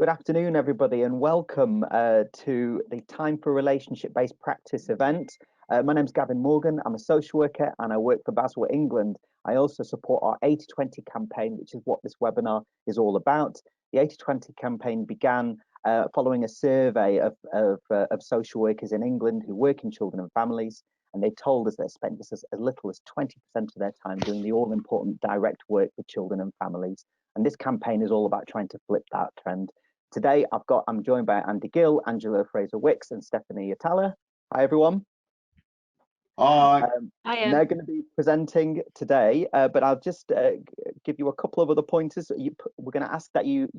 Good afternoon, everybody, and welcome to the Time for Relationship-Based Practice event. My name's Gavin Morgan. I'm a social worker and I work for Basware England. I also support our 80/20 campaign, which is what this webinar is all about. The 80/20 campaign began following a survey of social workers in England who work in children and families, and they told us they spent just as little as 20% of their time doing the all-important direct work with children and families. And this campaign is all about trying to flip that trend. Today, I'm joined by Andy Gill, Angela Fraser-Wicks, and Stephanie Atala. Hi, everyone. Hi. They're going to be presenting today, but I'll just give you a couple of other pointers. We're going to ask that you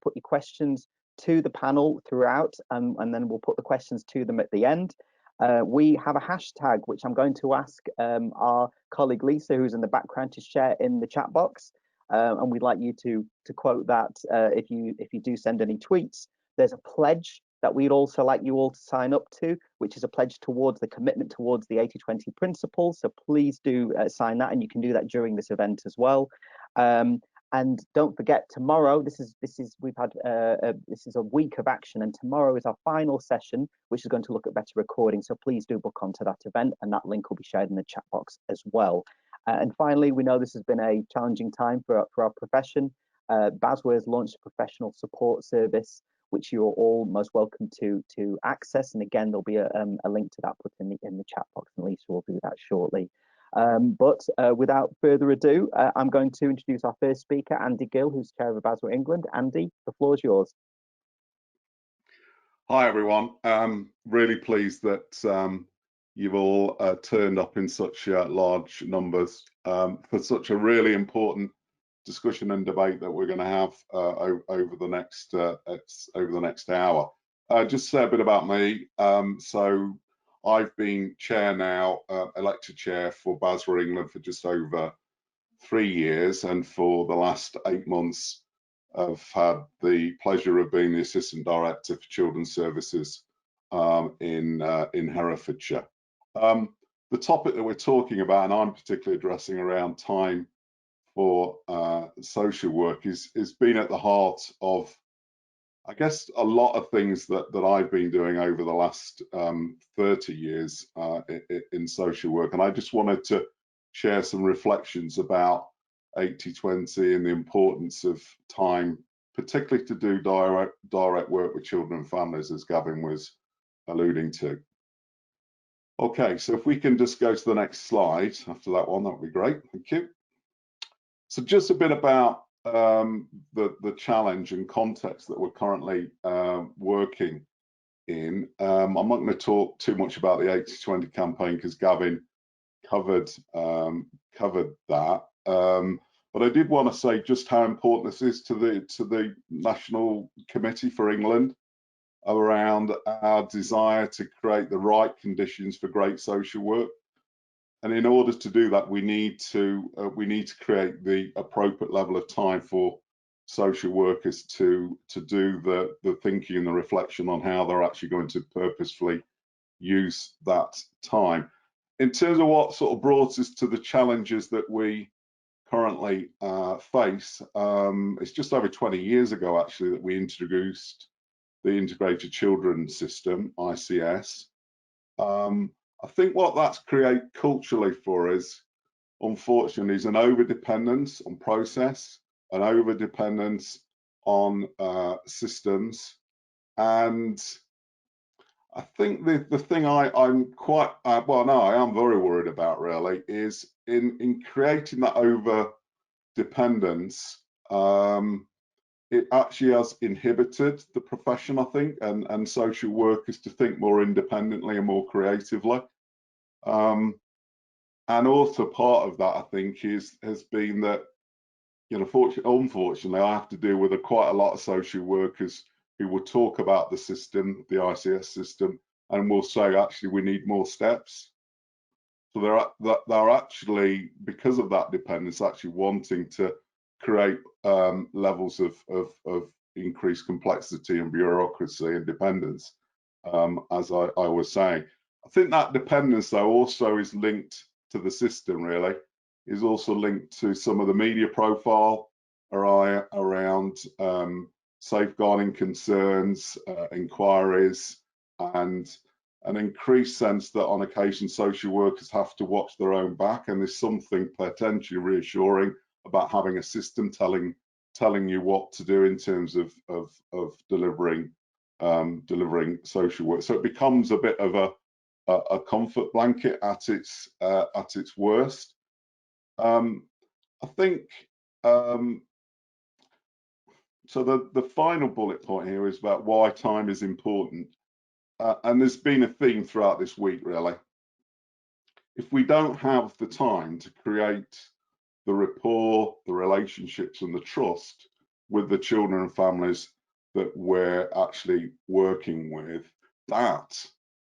put your questions to the panel throughout, and then we'll put the questions to them at the end. We have a hashtag, which I'm going to ask our colleague Lisa, who's in the background, to share in the chat box. And we'd like you to quote that if you do send any tweets. There's a pledge that we'd also like you all to sign up to, which is a pledge towards the commitment towards the 80/20 principles. So please do sign that, and you can do that during this event as well. And don't forget, tomorrow this is a week of action, and tomorrow is our final session, which is going to look at better recording. So please do book onto that event, and that link will be shared in the chat box as well. And finally, we know this has been a challenging time for our profession. Basware has launched a professional support service, which you're all most welcome to access. And again, there'll be a link to that put in the chat box, and Lisa will do that shortly. But without further ado, I'm going to introduce our first speaker, Andy Gill, who's chair of Basware England. Andy, the floor is yours. Hi, everyone. Really pleased that you've all turned up in such large numbers for such a really important discussion and debate that we're going to have over the next hour. Just say a bit about me. So I've been chair now, elected chair for Basware England for just over 3 years, and for the last 8 months I've had the pleasure of being the assistant director for children's services in Herefordshire. The topic that we're talking about, and I'm particularly addressing around time for social work, is been at the heart of, I guess, a lot of things that I've been doing over the last 30 years in social work. And I just wanted to share some reflections about 80/20 and the importance of time, particularly to do direct work with children and families, as Gavin was alluding to. Okay, so if we can just go to the next slide after that one, that would be great. Thank you. So just a bit about the challenge and context that we're currently working in. I'm not going to talk too much about the 80/20 campaign because Gavin covered that. But I did want to say just how important this is to the National Committee for England around our desire to create the right conditions for great social work. And in order to do that, we need to create the appropriate level of time for social workers to do the thinking and the reflection on how they're actually going to purposefully use that time. In terms of what sort of brought us to the challenges that we currently face, it's just over 20 years ago actually that we introduced the Integrated Children System, ICS. I think what that's created culturally for us, unfortunately, is an over-dependence on process, an over-dependence on systems. And I think the thing I'm quite, well, no, I am very worried about really is in creating that over-dependence, it actually has inhibited the profession, I think, and social workers to think more independently and more creatively. And also part of that, I think, has been that, you know, unfortunately, I have to deal with quite a lot of social workers who will talk about the system, the ICS system, and will say, actually, we need more steps. So they're actually, because of that dependence, actually wanting to create levels of increased complexity and bureaucracy and dependence, as I was saying. I think that dependence, though, also is linked to the system, really, is also linked to some of the media profile around safeguarding concerns, inquiries, and an increased sense that on occasion social workers have to watch their own back, and there's something potentially reassuring about having a system telling you what to do in terms of delivering social work. So it becomes a bit of a comfort blanket at its worst. I think so. The final bullet point here is about why time is important, and there's been a theme throughout this week, really. If we don't have the time to create the rapport, the relationships, and the trust with the children and families that we're actually working with, that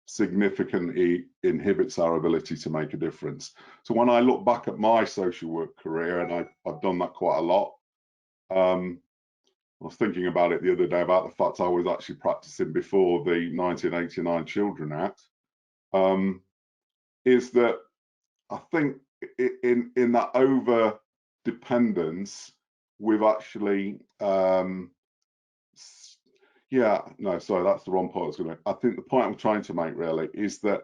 significantly inhibits our ability to make a difference. So when I look back at my social work career, and I've done that quite a lot, I was thinking about it the other day about the fact I was actually practicing before the 1989 Children Act, is that I think in that over dependence, we've actually no, sorry, that's the wrong point I was going to make. I think the point I'm trying to make really is that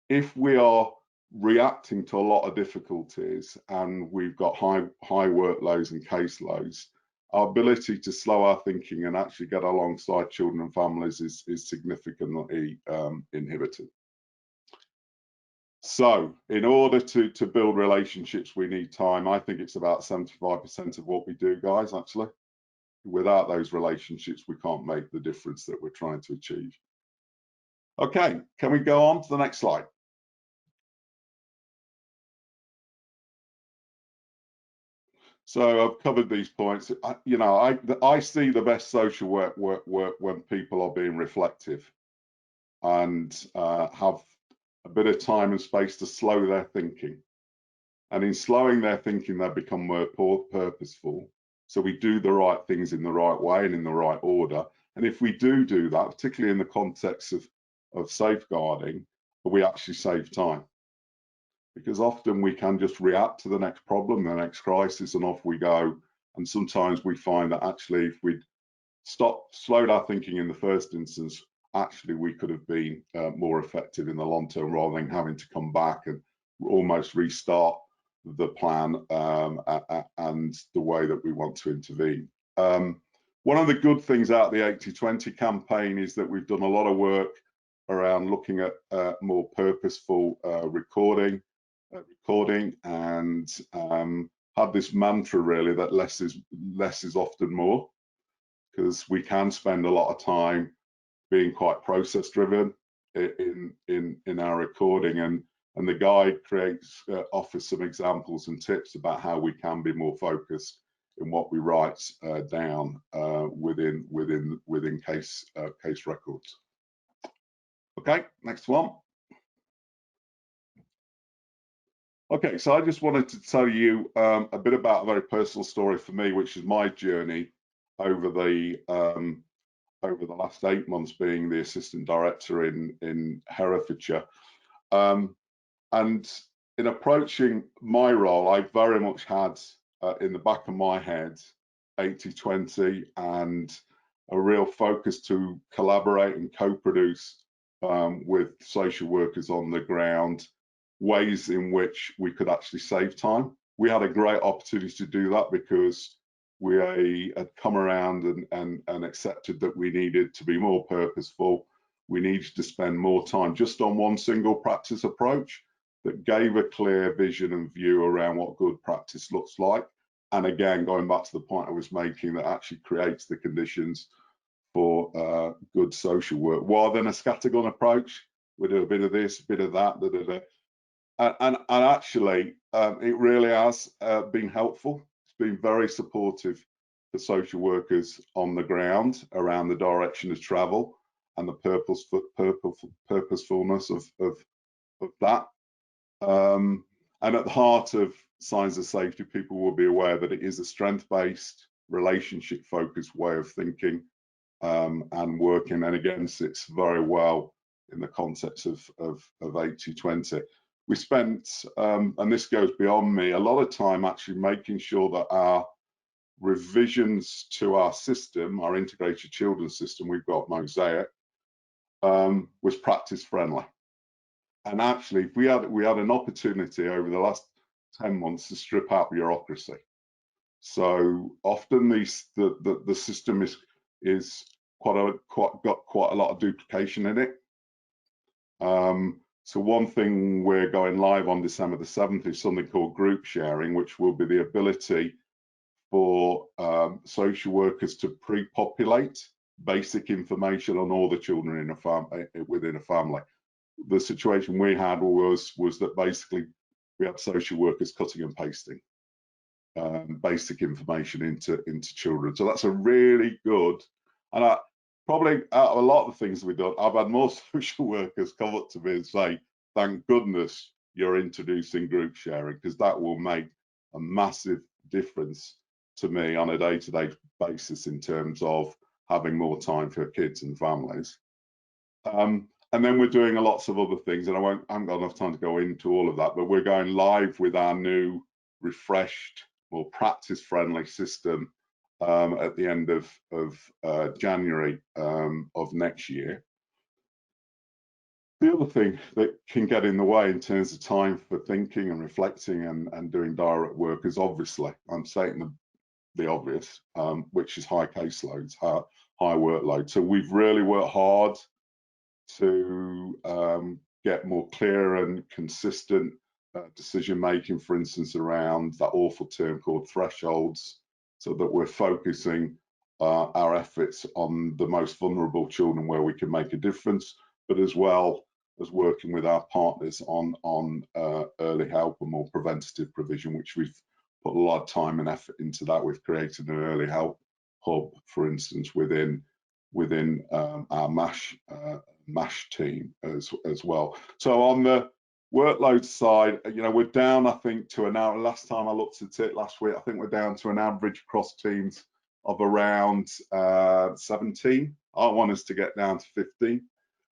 if we are reacting to a lot of difficulties and we've got high workloads and caseloads, our ability to slow our thinking and actually get alongside children and families is significantly inhibited. So in order to build relationships, we need time. I think it's about 75% of what we do, guys, actually. Without those relationships, we can't make the difference that we're trying to achieve. Okay, can we go on to the next slide? So I've covered these points. I see the best social work when people are being reflective and have a bit of time and space to slow their thinking. And in slowing their thinking, they become more purposeful. So we do the right things in the right way and in the right order. And if we do that, particularly in the context of safeguarding, we actually save time. Because often we can just react to the next problem, the next crisis, and off we go. And sometimes we find that actually if we'd slowed our thinking in the first instance, actually we could have been more effective in the long term rather than having to come back and almost restart the plan and the way that we want to intervene. One of the good things out of the 80/20 campaign is that we've done a lot of work around looking at more purposeful recording and had this mantra really that less is often more, because we can spend a lot of time being quite process driven in our recording, and the guide offers some examples and tips about how we can be more focused in what we write down within case records. Okay, next one. Okay, so I just wanted to tell you a bit about a very personal story for me, which is my journey over the last 8 months being the assistant director in Herefordshire. And in approaching my role, I very much had in the back of my head 80/20 and a real focus to collaborate and co-produce with social workers on the ground, ways in which we could actually save time. We had a great opportunity to do that because we had come around and accepted that we needed to be more purposeful. We needed to spend more time just on one single practice approach that gave a clear vision and view around what good practice looks like. And again, going back to the point I was making, that actually creates the conditions for good social work, rather than a scattergun approach. We do a bit of this, a bit of that, and actually, it really has been helpful. It's been very supportive for social workers on the ground around the direction of travel and the purposefulness of that. And at the heart of signs of safety, people will be aware that it is a strength-based, relationship-focused way of thinking and working, and again sits very well in the context of 80/20. We spent, and this goes beyond me, a lot of time actually making sure that our revisions to our system, our integrated children's system, we've got Mosaic, was practice friendly. And actually, we had an opportunity over the last 10 months to strip out bureaucracy. So often the system is got quite a lot of duplication in it. So one thing we're going live on December the 7th is something called group sharing, which will be the ability for social workers to pre-populate basic information on all the children in within a family. The situation we had was that basically we had social workers cutting and pasting basic information into children. So that's a really good, and probably out of a lot of the things we've done, I've had more social workers come up to me and say, thank goodness you're introducing group sharing, because that will make a massive difference to me on a day-to-day basis in terms of having more time for kids and families. And then we're doing lots of other things, and I haven't got enough time to go into all of that, but we're going live with our new refreshed, more practice-friendly system at the end of January of next year. The other thing that can get in the way in terms of time for thinking and reflecting and doing direct work is, obviously, I'm saying the obvious, which is high caseloads, high workload. So we've really worked hard to get more clear and consistent decision making, for instance, around that awful term called thresholds, so that we're focusing our efforts on the most vulnerable children where we can make a difference, but as well as working with our partners on early help and more preventative provision, which we've put a lot of time and effort into that. We've created an early help hub, for instance, within our MASH team as well. So on the workload side, we're down, I think, to an hour. Last time I looked at it last week, I think we're down to an average across teams of around 17. I want us to get down to 15,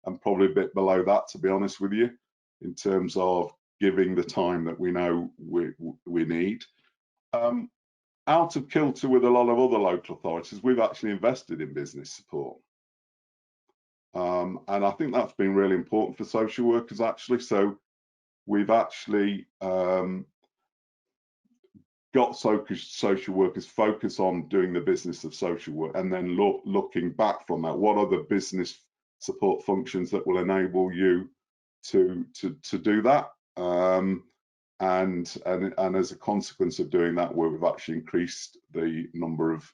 and probably a bit below that, to be honest with you, in terms of giving the time that we know we need. Out of kilter with a lot of other local authorities, we've actually invested in business support. And I think that's been really important for social workers, actually. So we've actually got social workers focus on doing the business of social work, and then looking back from that, what are the business support functions that will enable you to do that? And as a consequence of doing that, we've actually increased the number of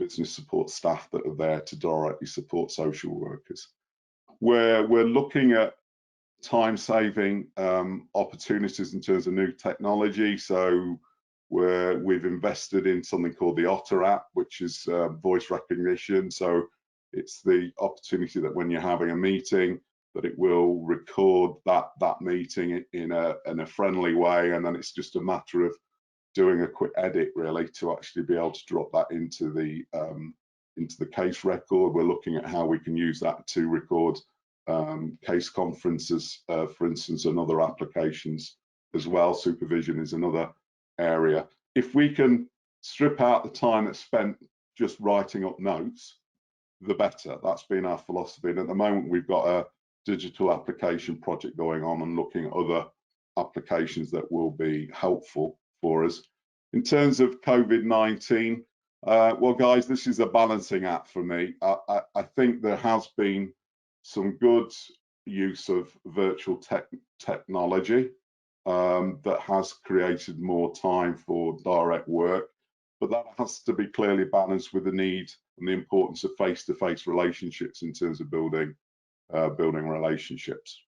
business support staff that are there to directly support social workers. We're looking at time-saving opportunities in terms of new technology. So we've invested in something called the Otter app, which is voice recognition. So it's the opportunity that when you're having a meeting, that it will record that meeting in a friendly way, and then it's just a matter of doing a quick edit, really, to actually be able to drop that into the case record. We're looking at how we can use that to record case conferences, for instance, and other applications as well. Supervision is another area. If we can strip out the time that's spent just writing up notes, the better. That's been our philosophy. And at the moment, we've got a digital application project going on and looking at other applications that will be helpful for us. In terms of COVID-19, well, guys, this is a balancing act for me. I think there has been some good use of virtual technology that has created more time for direct work, but that has to be clearly balanced with the need and the importance of face-to-face relationships in terms of building relationships.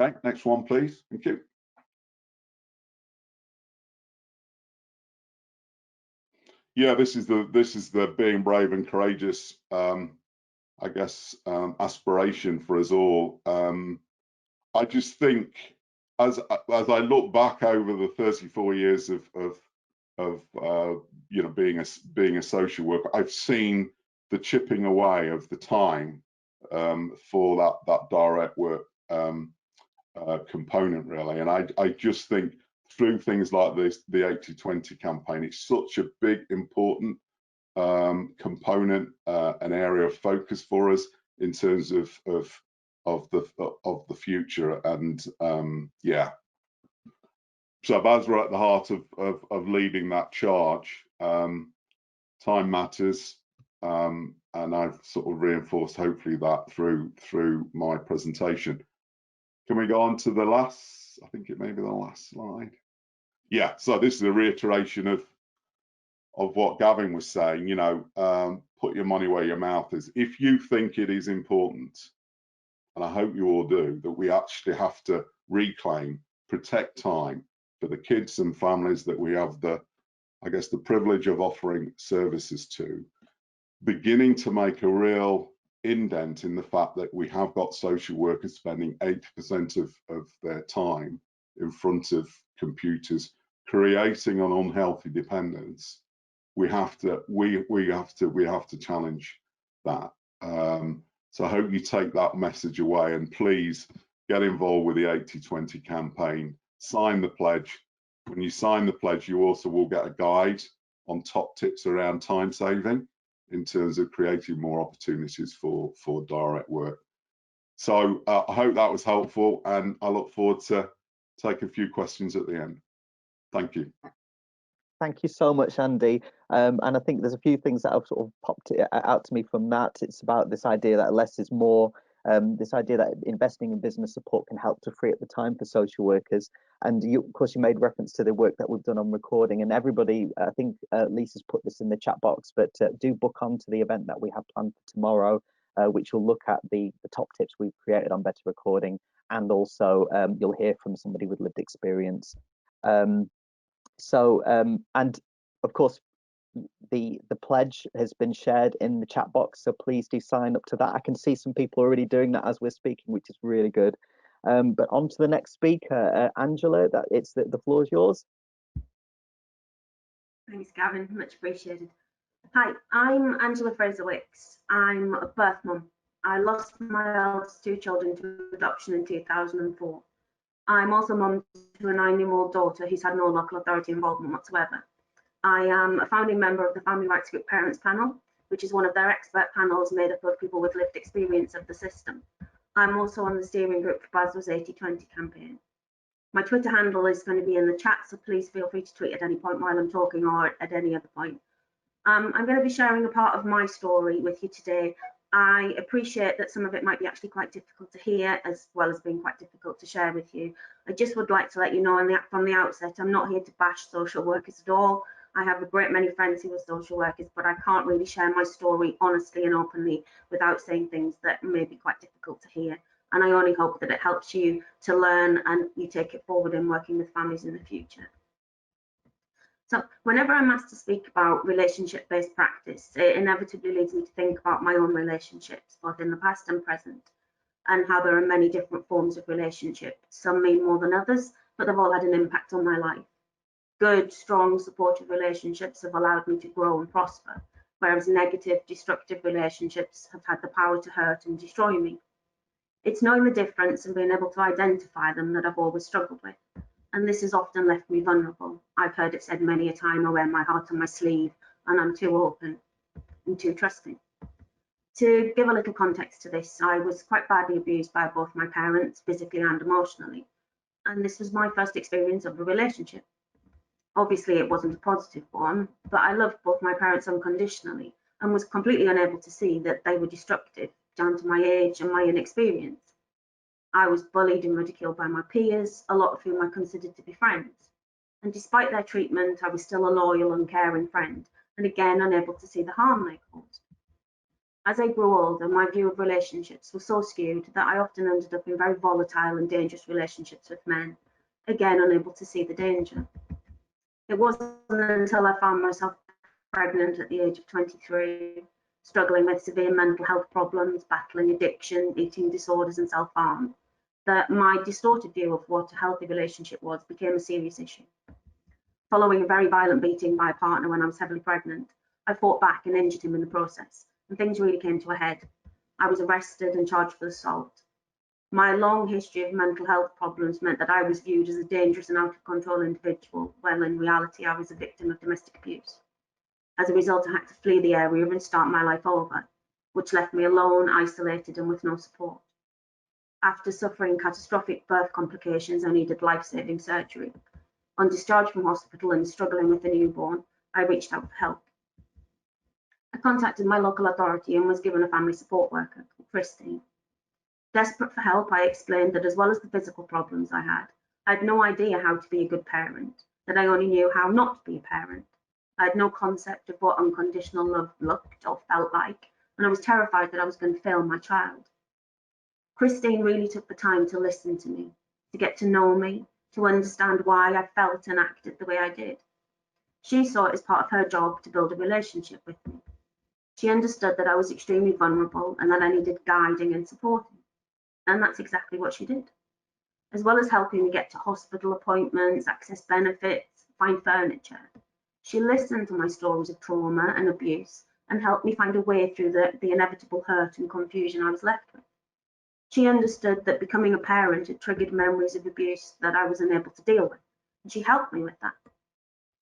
Okay, next one, please. Thank you. Yeah, this is the being brave and courageous, I guess, aspiration for us all. I just think, as I look back over the 34 years of being a social worker, I've seen the chipping away of the time for that direct work component, really. And I just think through things like this, the 80/20 campaign. It's such a big, important component, an area of focus for us in terms of the future. And yeah, so as we're at the heart of leading that charge, time matters, and I've sort of reinforced hopefully that through my presentation. Can we go on to the last? I think it may be the last slide. Yeah, so this is a reiteration of what Gavin was saying. You know, put your money where your mouth is. If you think it is important, and I hope you all do, that we actually have to reclaim, protect time for the kids and families that we have the, I guess, the privilege of offering services to, beginning to make a real indent in the fact that we have got social workers spending 80% of their time in front of computers, creating an unhealthy dependence. We have to challenge that. So I hope you take that message away, and please get involved with the 80/20 campaign. Sign the pledge. When you sign the pledge, you also will get a guide on top tips around time saving in terms of creating more opportunities for direct work. So I hope that was helpful, and I look forward to take a few questions at the end. Thank you. Thank you so much, Andy. And I think there's a few things that have sort of popped out to me from that. It's about this idea that less is more, this idea that investing in business support can help to free up the time for social workers. And you, of course, you made reference to the work that we've done on recording, and everybody, I think Lisa's put this in the chat box, but do book on to the event that we have planned for tomorrow, which will look at the top tips we've created on better recording, and also you'll hear from somebody with lived experience. And of course, the pledge has been shared in the chat box, so please do sign up to that. I can see some people already doing that as we're speaking, which is really good. But on to the next speaker, Angela. The floor is yours. Thanks, Gavin. Much appreciated. Hi, I'm Angela Fraser-Wicks. I'm a birth mum. I lost my eldest two children to adoption in 2004. I'm also mum to a 9-year-old daughter who's had no local authority involvement whatsoever. I am a founding member of the Family Rights Group Parents Panel, which is one of their expert panels made up of people with lived experience of the system. I'm also on the steering group for BASWA's 80/20 campaign. My Twitter handle is going to be in the chat, so please feel free to tweet at any point while I'm talking or at any other point. I'm going to be sharing a part of my story with you today. I appreciate that some of it might be actually quite difficult to hear, as well as being quite difficult to share with you. I just would like to let you know from the outset, I'm not here to bash social workers at all. I have a great many friends who are social workers, but I can't really share my story honestly and openly without saying things that may be quite difficult to hear. And I only hope that it helps you to learn and you take it forward in working with families in the future. So whenever I'm asked to speak about relationship-based practice, it inevitably leads me to think about my own relationships, both in the past and present, and how there are many different forms of relationship. Some mean more than others, but they've all had an impact on my life. Good, strong, supportive relationships have allowed me to grow and prosper, whereas negative, destructive relationships have had the power to hurt and destroy me. It's knowing the difference and being able to identify them that I've always struggled with. And this has often left me vulnerable. I've heard it said many a time, I wear my heart on my sleeve and I'm too open and too trusting. To give a little context to this, I was quite badly abused by both my parents, physically and emotionally. And this was my first experience of a relationship. Obviously, it wasn't a positive one, but I loved both my parents unconditionally and was completely unable to see that they were destructive, down to my age and my inexperience. I was bullied and ridiculed by my peers, a lot of whom I considered to be friends. And despite their treatment, I was still a loyal and caring friend, and again, unable to see the harm they caused. As I grew older, my view of relationships was so skewed that I often ended up in very volatile and dangerous relationships with men, again, unable to see the danger. It wasn't until I found myself pregnant at the age of 23, struggling with severe mental health problems, battling addiction, eating disorders and self-harm, that my distorted view of what a healthy relationship was became a serious issue. Following a very violent beating by a partner when I was heavily pregnant, I fought back and injured him in the process, and things really came to a head. I was arrested and charged for assault. My long history of mental health problems meant that I was viewed as a dangerous and out of control individual, when in reality I was a victim of domestic abuse. As a result, I had to flee the area and start my life over, which left me alone, isolated, and with no support. After suffering catastrophic birth complications, I needed life-saving surgery. On discharge from hospital and struggling with a newborn, I reached out for help. I contacted my local authority and was given a family support worker, Christine. Desperate for help, I explained that as well as the physical problems I had no idea how to be a good parent, that I only knew how not to be a parent. I had no concept of what unconditional love looked or felt like, and I was terrified that I was going to fail my child. Christine really took the time to listen to me, to get to know me, to understand why I felt and acted the way I did. She saw it as part of her job to build a relationship with me. She understood that I was extremely vulnerable and that I needed guiding and supporting. And that's exactly what she did. As well as helping me get to hospital appointments, access benefits, find furniture, she listened to my stories of trauma and abuse and helped me find a way through the inevitable hurt and confusion I was left with. She understood that becoming a parent had triggered memories of abuse that I was unable to deal with, and she helped me with that.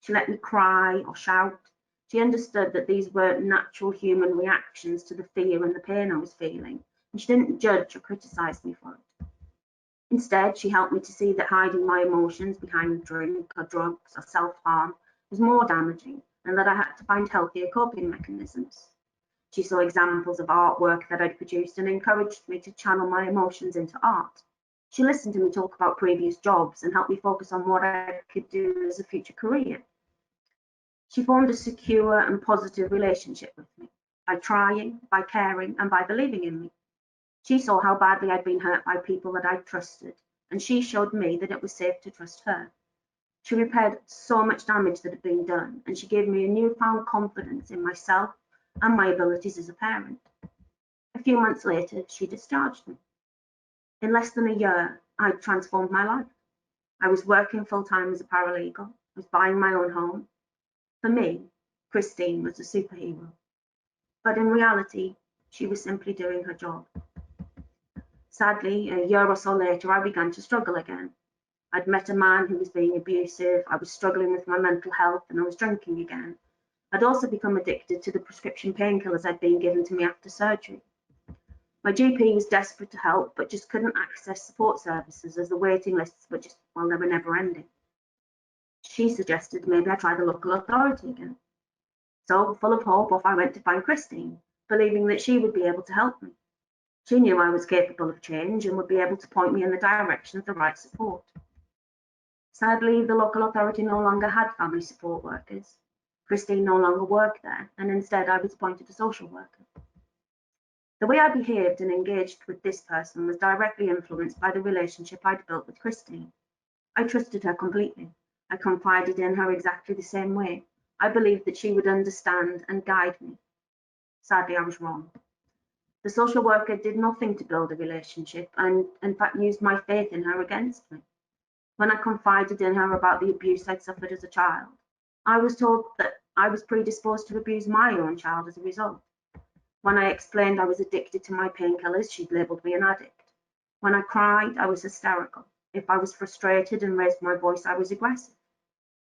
She let me cry or shout. She understood that these were natural human reactions to the fear and the pain I was feeling, and she didn't judge or criticize me for it. Instead, she helped me to see that hiding my emotions behind drink or drugs or self-harm was more damaging, and that I had to find healthier coping mechanisms. She saw examples of artwork that I'd produced and encouraged me to channel my emotions into art. She listened to me talk about previous jobs and helped me focus on what I could do as a future career. She formed a secure and positive relationship with me by trying, by caring, and by believing in me. She saw how badly I'd been hurt by people that I'd trusted, and she showed me that it was safe to trust her. She repaired so much damage that had been done, and she gave me a newfound confidence in myself and my abilities as a parent. A few months later, she discharged me. In less than a year, I'd transformed my life. I was working full-time as a paralegal, I was buying my own home. For me, Christine was a superhero. But in reality, she was simply doing her job. Sadly, a year or so later, I began to struggle again. I'd met a man who was being abusive, I was struggling with my mental health, and I was drinking again. I'd also become addicted to the prescription painkillers I'd been given to me after surgery. My GP was desperate to help, but just couldn't access support services as the waiting lists were just, well, they were never ending. She suggested maybe I try the local authority again. So, full of hope, off I went to find Christine, believing that she would be able to help me. She knew I was capable of change and would be able to point me in the direction of the right support. Sadly, the local authority no longer had family support workers. Christine no longer worked there, and instead I was appointed a social worker. The way I behaved and engaged with this person was directly influenced by the relationship I'd built with Christine. I trusted her completely. I confided in her exactly the same way. I believed that she would understand and guide me. Sadly, I was wrong. The social worker did nothing to build a relationship and, in fact, used my faith in her against me. When I confided in her about the abuse I'd suffered as a child, I was told that I was predisposed to abuse my own child as a result. When I explained I was addicted to my painkillers, she'd labelled me an addict. When I cried, I was hysterical. If I was frustrated and raised my voice, I was aggressive.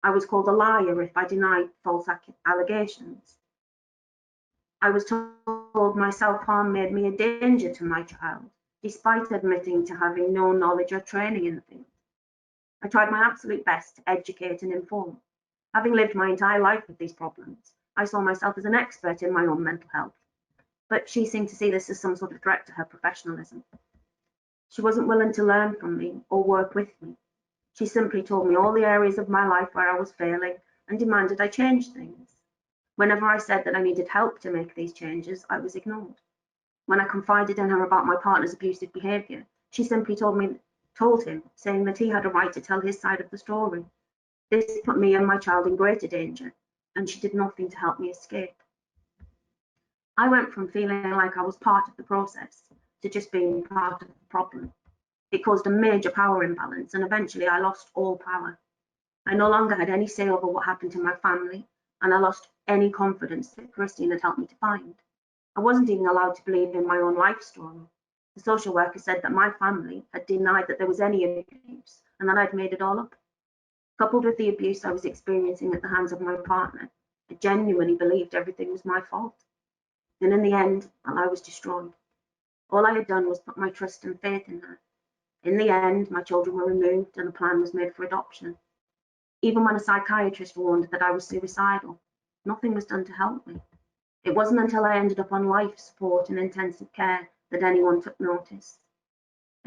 I was called a liar if I denied false allegations. I was told my self-harm made me a danger to my child, despite admitting to having no knowledge or training in the field. I tried my absolute best to educate and inform. Having lived my entire life with these problems, I saw myself as an expert in my own mental health, but she seemed to see this as some sort of threat to her professionalism. She wasn't willing to learn from me or work with me. She simply told me all the areas of my life where I was failing and demanded I change things. Whenever I said that I needed help to make these changes, I was ignored. When I confided in her about my partner's abusive behaviour, she simply told him, saying that he had a right to tell his side of the story. This put me and my child in greater danger, and she did nothing to help me escape. I went from feeling like I was part of the process to just being part of the problem. It caused a major power imbalance, and eventually I lost all power. I no longer had any say over what happened to my family, and I lost any confidence that Christine had helped me to find. I wasn't even allowed to believe in my own life story. The social worker said that my family had denied that there was any abuse and that I'd made it all up. Coupled with the abuse I was experiencing at the hands of my partner, I genuinely believed everything was my fault. And in the end, well, I was destroyed. All I had done was put my trust and faith in her. In the end, my children were removed and a plan was made for adoption. Even when a psychiatrist warned that I was suicidal, nothing was done to help me. It wasn't until I ended up on life support and intensive care that anyone took notice.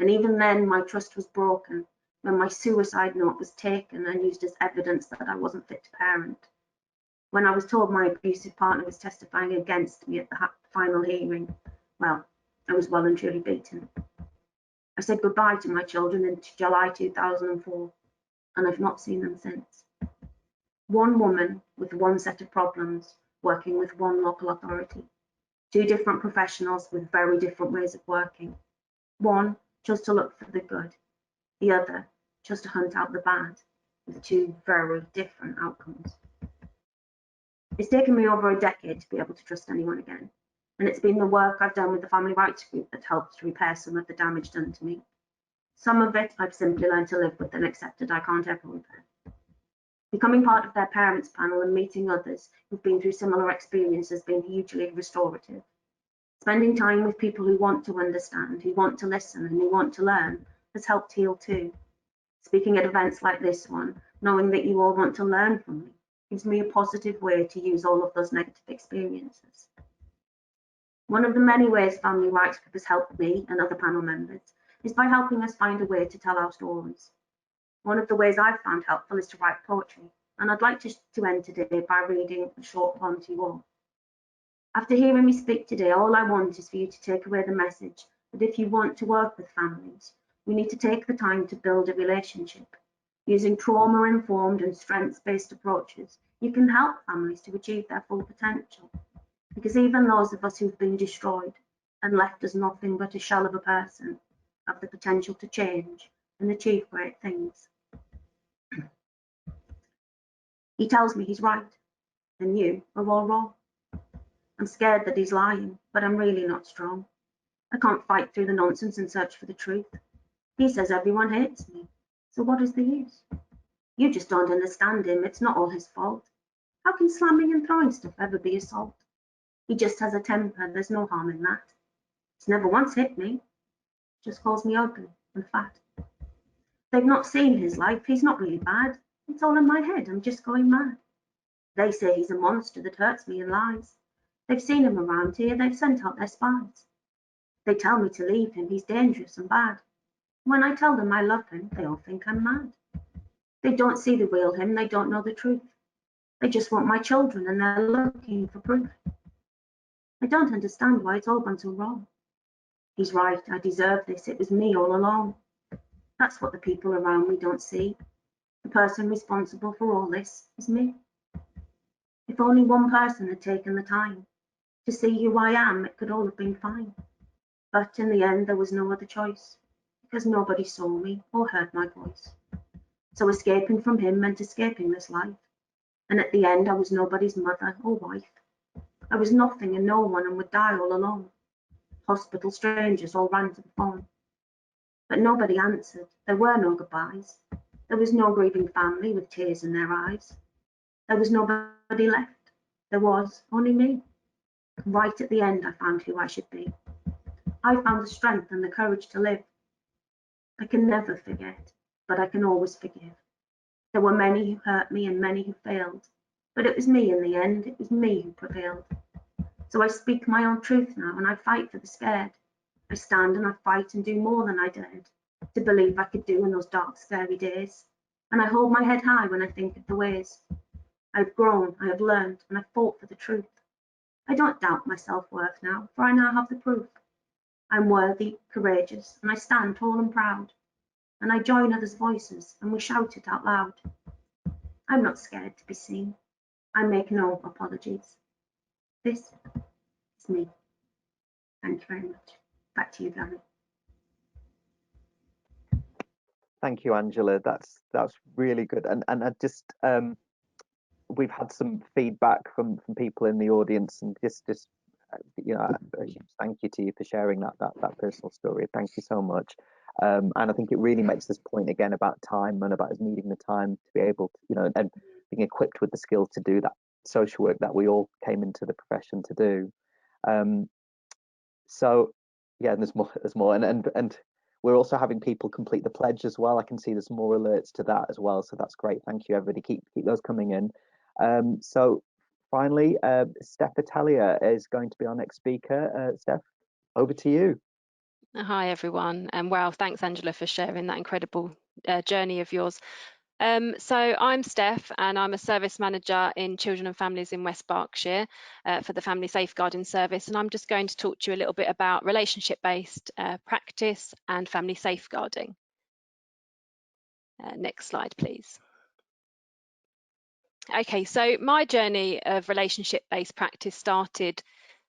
And even then, my trust was broken when my suicide note was taken and used as evidence that I wasn't fit to parent. When I was told my abusive partner was testifying against me at the final hearing, well, I was well and truly beaten. I said goodbye to my children in July 2004, and I've not seen them since. One woman with one set of problems, working with one local authority. Two different professionals with very different ways of working. One chose to look for the good, the other chose to hunt out the bad, with two very different outcomes. It's taken me over a decade to be able to trust anyone again, and it's been the work I've done with the family rights group that helped to repair some of the damage done to me. Some of it I've simply learned to live with and accepted I can't ever repair. Becoming part of their parents panel and meeting others who've been through similar experiences has been hugely restorative. Spending time with people who want to understand, who want to listen, and who want to learn has helped heal too. Speaking at events like this one, knowing that you all want to learn from me, gives me a positive way to use all of those negative experiences. One of the many ways Family Rights Group has helped me and other panel members is by helping us find a way to tell our stories. One of the ways I've found helpful is to write poetry, and I'd like to end today by reading a short poem to you all. After hearing me speak today, all I want is for you to take away the message that if you want to work with families, we need to take the time to build a relationship. Using trauma-informed and strengths-based approaches, you can help families to achieve their full potential. Because even those of us who've been destroyed and left as nothing but a shell of a person have the potential to change and achieve great things. He tells me he's right, and you are all wrong. I'm scared that he's lying, but I'm really not strong. I can't fight through the nonsense and search for the truth. He says everyone hates me, so what is the use? You just don't understand him, it's not all his fault. How can slamming and throwing stuff ever be assault? He just has a temper, there's no harm in that. He's never once hit me, just calls me ugly and fat. They've not seen his life, he's not really bad. It's all in my head, I'm just going mad. They say he's a monster that hurts me and lies. They've seen him around here, they've sent out their spies. They tell me to leave him, he's dangerous and bad. When I tell them I love him, they all think I'm mad. They don't see the real him, they don't know the truth. They just want my children and they're looking for proof. I don't understand why it's all gone so wrong. He's right, I deserve this, it was me all along. That's what the people around me don't see. The person responsible for all this is me. If only one person had taken the time to see who I am, it could all have been fine. But in the end, there was no other choice, because nobody saw me or heard my voice. So escaping from him meant escaping this life. And at the end, I was nobody's mother or wife. I was nothing and no one and would die all alone. Hospital strangers all ran to the phone. But nobody answered. There were no goodbyes. There was no grieving family with tears in their eyes. There was nobody left. There was only me. Right at the end, I found who I should be. I found the strength and the courage to live. I can never forget, but I can always forgive. There were many who hurt me and many who failed, but it was me in the end, it was me who prevailed. So I speak my own truth now and I fight for the scared. I stand and I fight and do more than I dared to believe I could do in those dark, scary days. And I hold my head high when I think of the ways. I've grown, I have learned, and I've fought for the truth. I don't doubt my self-worth now, for I now have the proof. I'm worthy, courageous, and I stand tall and proud. And I join others' voices, and we shout it out loud. I'm not scared to be seen. I make no apologies. This is me. Thank you very much. Back to you, Gary. Thank you, Angela. That's really good. And I just we've had some feedback from people in the audience, and just you know, a huge thank you to you for sharing that personal story. Thank you so much. And I think it really makes this point again about time and about us needing the time to be able to, you know, and being equipped with the skills to do that social work that we all came into the profession to do. So yeah, and there's more, and we're also having people complete the pledge as well. I can see there's more alerts to that as well, so that's great. Thank you, everybody. Keep those coming in. So finally, Steph Italia is going to be our next speaker. Steph, over to you. Hi everyone, and wow, thanks Angela for sharing that incredible journey of yours. So I'm Steph, and I'm a service manager in Children and Families in West Berkshire for the Family Safeguarding Service, and I'm just going to talk to you a little bit about relationship-based practice and family safeguarding. Next slide, please. Okay, so my journey of relationship-based practice started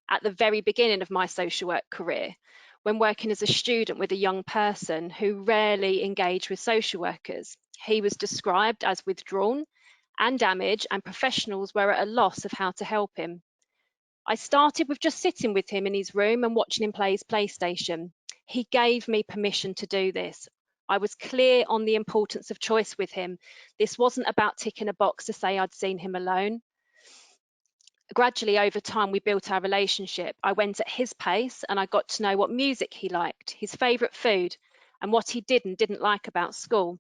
at the very beginning of my social work career, when working as a student with a young person who rarely engaged with social workers. He was described as withdrawn and damaged, and professionals were at a loss of how to help him. I started with just sitting with him in his room and watching him play his PlayStation. He gave me permission to do this. I was clear on the importance of choice with him. This wasn't about ticking a box to say I'd seen him alone. Gradually over time, we built our relationship. I went at his pace, and I got to know what music he liked, his favourite food, and what he did and didn't like about school.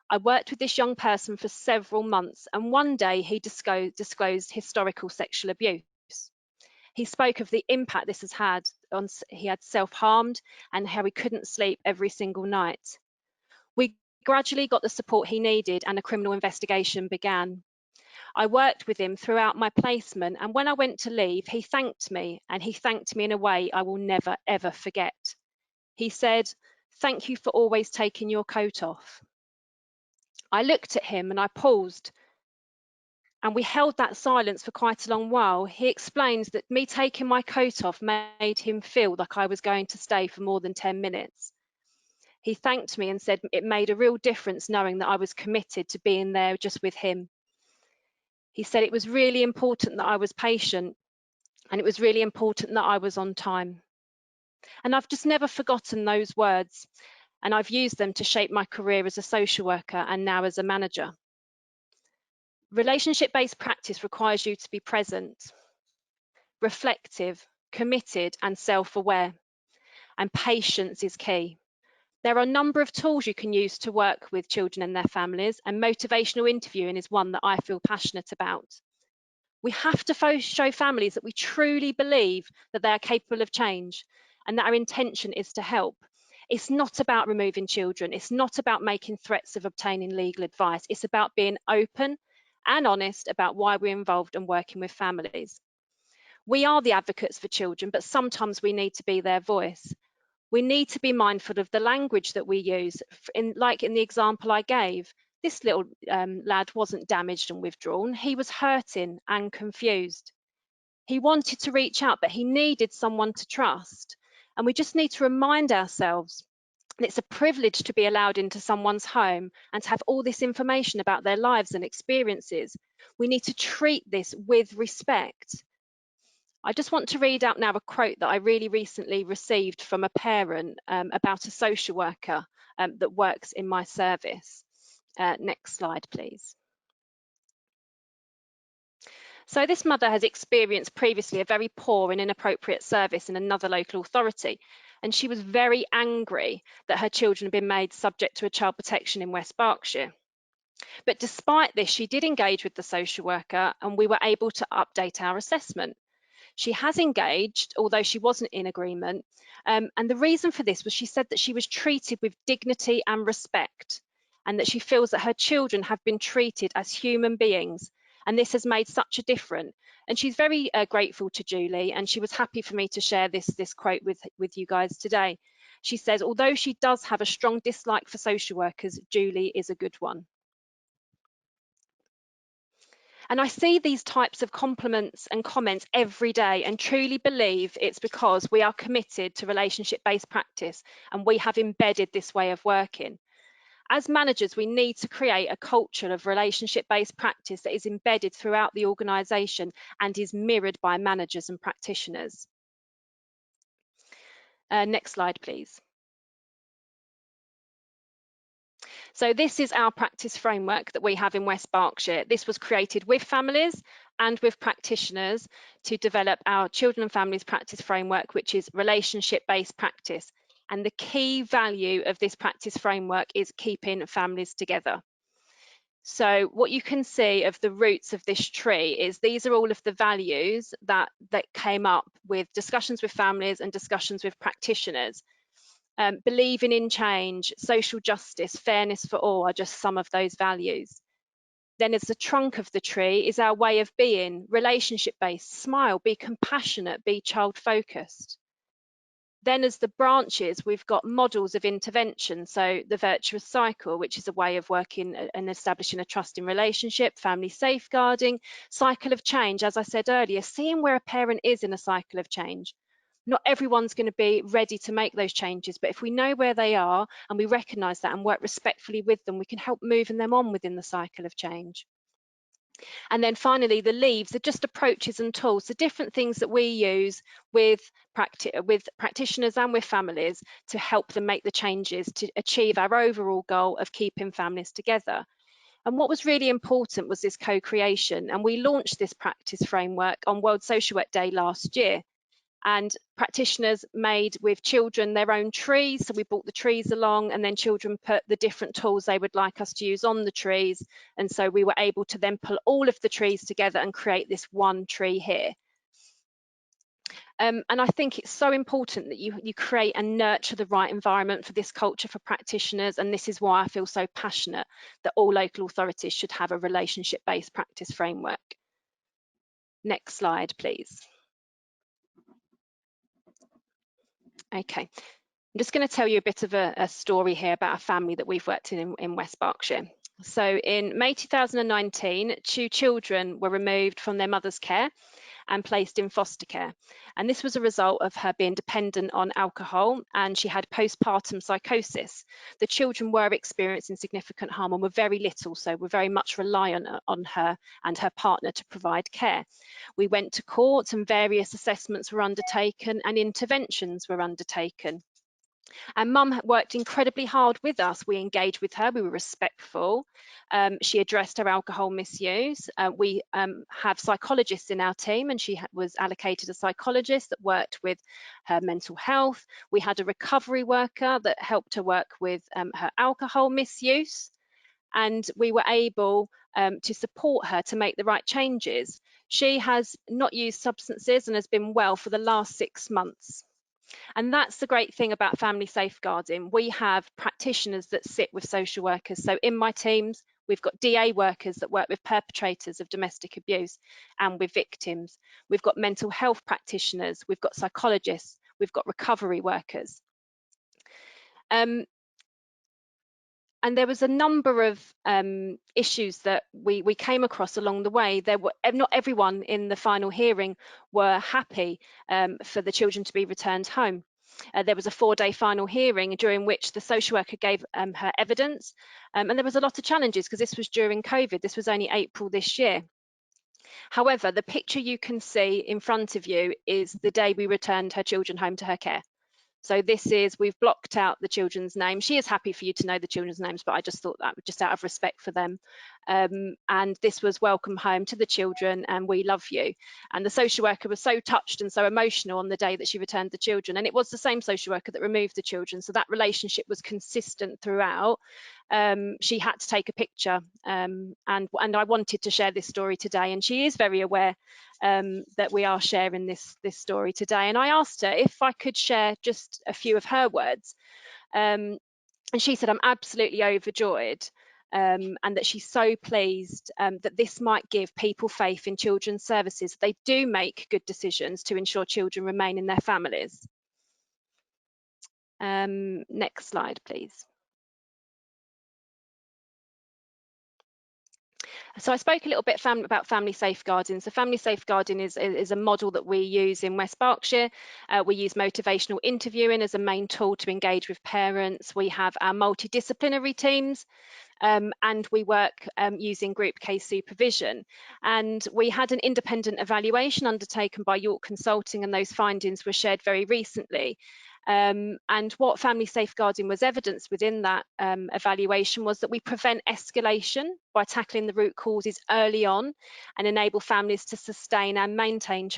I worked with this young person for several months, and one day he disclosed historical sexual abuse. He spoke of the impact this has had on, he had self-harmed, and how he couldn't sleep every single night. We gradually got the support he needed, and a criminal investigation began. I worked with him throughout my placement, and when I went to leave, he thanked me, and he thanked me in a way I will never, ever forget. He said, "Thank you for always taking your coat off." I looked at him and I paused, and we held that silence for quite a long while. He explained that me taking my coat off made him feel like I was going to stay for more than 10 minutes. He thanked me and said it made a real difference knowing that I was committed to being there just with him. He said it was really important that I was patient, and it was really important that I was on time. And I've just never forgotten those words, and I've used them to shape my career as a social worker and now as a manager. Relationship-based practice requires you to be present, reflective, committed, and self-aware, and patience is key. There are a number of tools you can use to work with children and their families, and motivational interviewing is one that I feel passionate about. We have to show families that we truly believe that they are capable of change, and that our intention is to help. It's not about removing children. It's not about making threats of obtaining legal advice. It's about being open and honest about why we're involved and working with families. We are the advocates for children, but sometimes we need to be their voice. We need to be mindful of the language that we use. Like in the example I gave, this little lad wasn't damaged and withdrawn. He was hurting and confused. He wanted to reach out, but he needed someone to trust. And we just need to remind ourselves that it's a privilege to be allowed into someone's home and to have all this information about their lives and experiences. We need to treat this with respect. I just want to read out now a quote that I really recently received from a parent about a social worker that works in my service. Next slide, please. So this mother has experienced previously a very poor and inappropriate service in another local authority, and she was very angry that her children had been made subject to a child protection in West Berkshire. But despite this, she did engage with the social worker, and we were able to update our assessment. She has engaged, although she wasn't in agreement. And the reason for this was she said that she was treated with dignity and respect, and that she feels that her children have been treated as human beings. And this has made such a difference. And she's very grateful to Julie, and she was happy for me to share this quote with you guys today. She says, although she does have a strong dislike for social workers, Julie is a good one. And I see these types of compliments and comments every day, and truly believe it's because we are committed to relationship-based practice and we have embedded this way of working. As managers, we need to create a culture of relationship-based practice that is embedded throughout the organisation and is mirrored by managers and practitioners. Next slide, please. So this is our practice framework that we have in West Berkshire. This was created with families and with practitioners to develop our children and families practice framework, which is relationship-based practice. And the key value of this practice framework is keeping families together. So what you can see of the roots of this tree is these are all of the values that came up with discussions with families and discussions with practitioners. Believing in change, social justice, fairness for all are just some of those values. Then as the trunk of the tree is our way of being, relationship-based, smile, be compassionate, be child-focused. Then as the branches, we've got models of intervention. So the virtuous cycle, which is a way of working and establishing a trusting relationship, family safeguarding, cycle of change, as I said earlier, seeing where a parent is in a cycle of change. Not everyone's going to be ready to make those changes, but if we know where they are and we recognise that and work respectfully with them, we can help moving them on within the cycle of change. And then finally, the leaves are just approaches and tools, the different things that we use with practitioners and with families to help them make the changes to achieve our overall goal of keeping families together. And what was really important was this co-creation, and we launched this practice framework on World Social Work Day last year. And practitioners made with children their own trees. So we brought the trees along, and then children put the different tools they would like us to use on the trees. And so we were able to then pull all of the trees together and create this one tree here. And I think it's so important that you create and nurture the right environment for this culture for practitioners. And this is why I feel so passionate that all local authorities should have a relationship-based practice framework. Next slide, please. Okay, I'm just going to tell you a bit of a story here about a family that we've worked in West Berkshire. So in May 2019, 2 children were removed from their mother's care and placed in foster care. And this was a result of her being dependent on alcohol, and she had postpartum psychosis. The children were experiencing significant harm and were very little, so were very much reliant on her and her partner to provide care. We went to court and various assessments were undertaken and interventions were undertaken. And Mum worked incredibly hard with us. We engaged with her, we were respectful. She addressed her alcohol misuse. We have psychologists in our team, and she was allocated a psychologist that worked with her mental health. We had a recovery worker that helped her work with her alcohol misuse. And we were able to support her to make the right changes. She has not used substances and has been well for the last 6 months. And that's the great thing about family safeguarding. We have practitioners that sit with social workers. So in my teams, we've got DA workers that work with perpetrators of domestic abuse and with victims. We've got mental health practitioners, we've got psychologists, we've got recovery workers. And there was a number of issues that we came across along the way. Not everyone in the final hearing were happy for the children to be returned home. There was a 4-day final hearing during which the social worker gave her evidence, and there was a lot of challenges because this was during COVID. This was only April this year. However, the picture you can see in front of you is the day we returned her children home to her care. So this is, we've blocked out the children's names. She is happy for you to know the children's names, but I just thought that just out of respect for them. And this was welcome home to the children and we love you. And the social worker was so touched and so emotional on the day that she returned the children. And it was the same social worker that removed the children. So that relationship was consistent throughout. She had to take a picture and I wanted to share this story today, and she is very aware that we are sharing this story today. And I asked her if I could share just a few of her words, and she said, I'm absolutely overjoyed and that she's so pleased that this might give people faith in children's services. They do make good decisions to ensure children remain in their families. Next slide, please. So I spoke a little bit about family safeguarding. So family safeguarding is a model that we use in West Berkshire. We use motivational interviewing as a main tool to engage with parents. We have our multidisciplinary teams, and we work using group case supervision. And we had an independent evaluation undertaken by York Consulting, and those findings were shared very recently. And what family safeguarding was evidenced within that evaluation was that we prevent escalation by tackling the root causes early on and enable families to sustain and maintain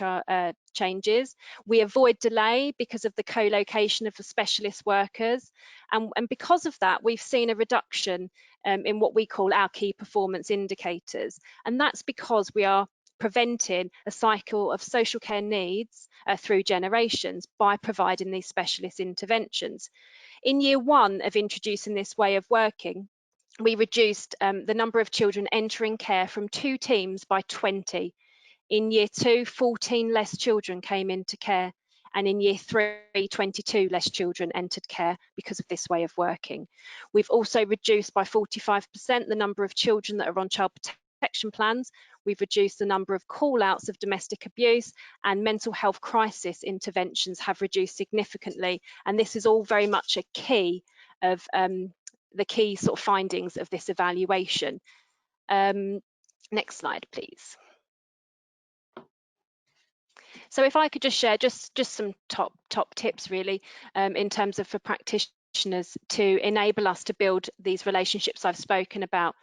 changes. We avoid delay because of the co-location of the specialist workers. And because of that, we've seen a reduction in what we call our key performance indicators. And that's because we are preventing a cycle of social care needs through generations by providing these specialist interventions. In year one of introducing this way of working, we reduced the number of children entering care from 2 teams by 20. In year 2, 14 less children came into care. And in year 3, 22 less children entered care because of this way of working. We've also reduced by 45% the number of children that are on child protection plans. We've reduced the number of call-outs of domestic abuse, and mental health crisis interventions have reduced significantly. And this is all very much a key of the key sort of findings of this evaluation. Next slide, please. So if I could just share just some top tips really in terms of for practitioners to enable us to build these relationships I've spoken about.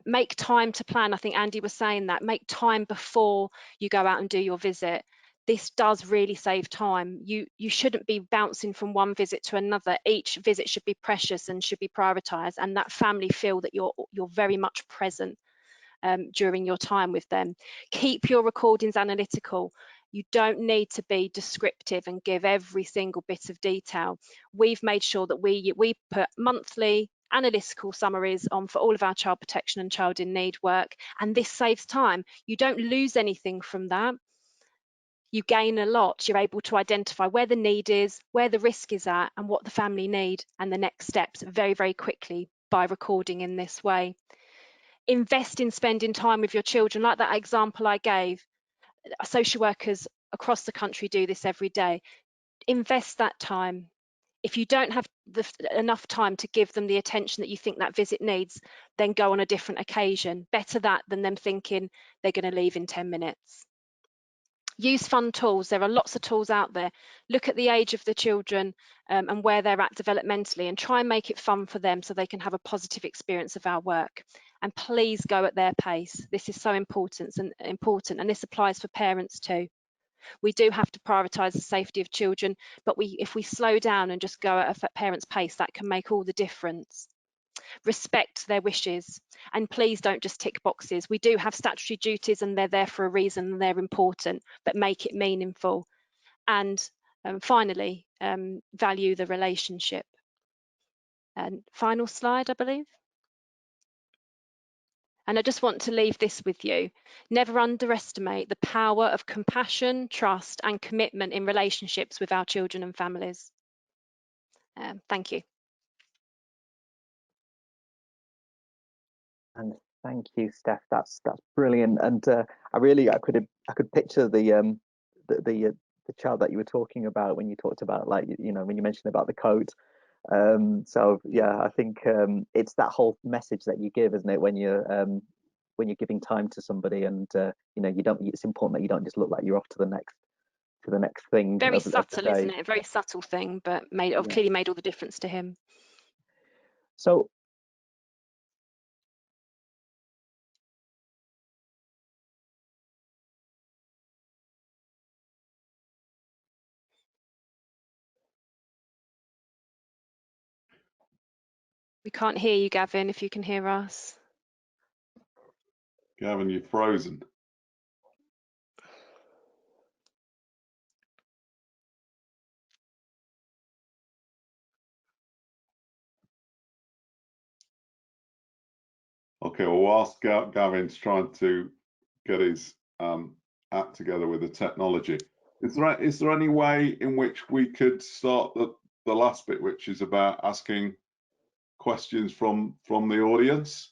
Make time to plan. I think Andy was saying that. Make time before you go out and do your visit. This does really save time. You shouldn't be bouncing from one visit to another. Each visit should be precious and should be prioritised, and that family feel that you're very much present during your time with them. Keep your recordings analytical. You don't need to be descriptive and give every single bit of detail. We've made sure that we put monthly analytical summaries on for all of our child protection and child in need work, and this saves time. You don't lose anything from that. You gain a lot. You're able to identify where the need is, where the risk is at, and what the family need, and the next steps very, very quickly by recording in this way. Invest in spending time with your children, like that example I gave. Social workers across the country do this every day. Invest that time. If you don't have enough time to give them the attention that you think that visit needs, then go on a different occasion. Better that than them thinking they're going to leave in 10 minutes. Use fun tools. There are lots of tools out there. Look at the age of the children and where they're at developmentally, and try and make it fun for them so they can have a positive experience of our work. And please go at their pace. This is so important, and this applies for parents too. We do have to prioritise the safety of children, but if we slow down and just go at a parent's pace, that can make all the difference. Respect their wishes, and please don't just tick boxes. We do have statutory duties and they're there for a reason and they're important, but make it meaningful. And finally, value the relationship. And final slide, I believe. And I just want to leave this with you. Never underestimate the power of compassion, trust, and commitment in relationships with our children and families. Thank you. And thank you, Steph. That's brilliant. And I could picture the child that you were talking about when you talked about, like, when you mentioned about the code. So yeah, I think it's that whole message that you give, isn't it, when you're giving time to somebody, and it's important that you don't just look like you're off to the next thing. Very subtle, isn't it? A very subtle thing, but clearly made all the difference to him. So we can't hear you, Gavin, if you can hear us. Gavin, you're frozen. Okay, well, whilst Gavin's trying to get his act together with the technology, is there any way in which we could start the last bit, which is about asking questions from the audience?